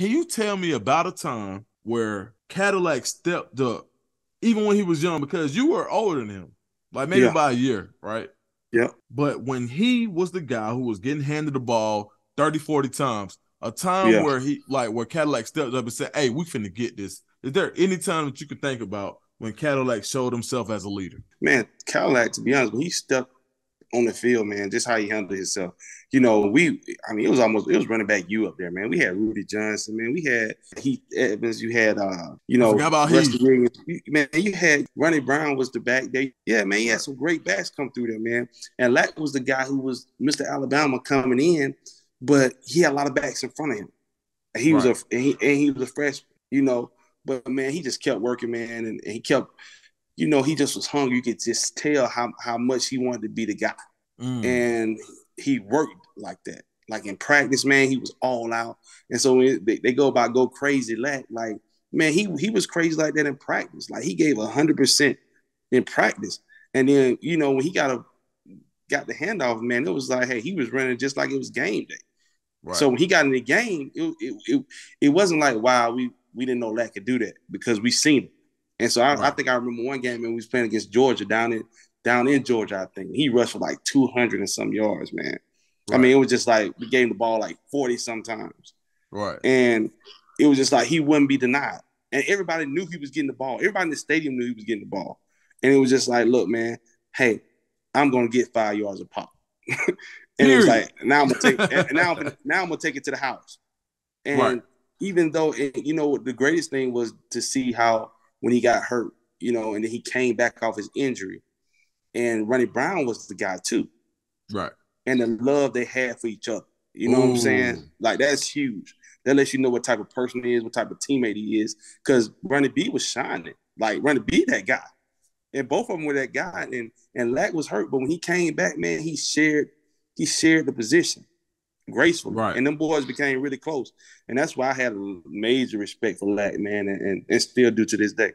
Can you tell me about a time where Cadillac stepped up, even when he was young, because you were older than him, like maybe Yeah. by a year, right? Yeah. But when he was the guy who was getting handed the ball 30, 40 times, a time Yeah. where where Cadillac stepped up and said, hey, we finna get this. Is there any time that you can think about when Cadillac showed himself as a leader? Man, Cadillac, to be honest, when he stepped on the field, man, just how he handled himself. It was running back you up there, man. We had Rudy Johnson, man. We had Heath Evans. You had, I forgot about Rusty Heath. Williams. Man, you had Ronnie Brown was the back there. Yeah, man, he had Right. some great backs come through there, man. And Lack was the guy who was Mr. Alabama coming in, but he had a lot of backs in front of him. He was Right. he was a freshman, but man, he just kept working, man, and he kept he just was hungry. You could just tell how much he wanted to be the guy. And he worked like that. Like in practice, man, he was all out. And so when they go crazy, like, man, he was crazy like that in practice. Like he gave 100% in practice. And then, when he got the handoff, man, it was like, hey, he was running just like it was game day. Right. So when he got in the game, it wasn't like, wow, we didn't know Lack could do that because we seen it. And so I think I remember one game when we was playing against Georgia down in Georgia, I think. He rushed for like 200 and some yards, man. Right. I mean, it was just like we gave him the ball like 40 sometimes. Right. And it was just like he wouldn't be denied. And everybody knew he was getting the ball. Everybody in the stadium knew he was getting the ball. And it was just like, look, man, hey, I'm going to get 5 yards a pop. And it was like, now I'm going to take now I'm going to take it to the house. And even though, the greatest thing was to see how when he got hurt, and then he came back off his injury. And Ronnie Brown was the guy too. Right. And the love they had for each other. You know what I'm saying? Like, that's huge. That lets you know what type of person he is, what type of teammate he is. Because Ronnie B was shining. Like, Ronnie B, that guy. And both of them were that guy. And Lack was hurt. But when he came back, man, he shared the position gracefully. Right. And them boys became really close. And that's why I had a major respect for Lack, man, and still do to this day.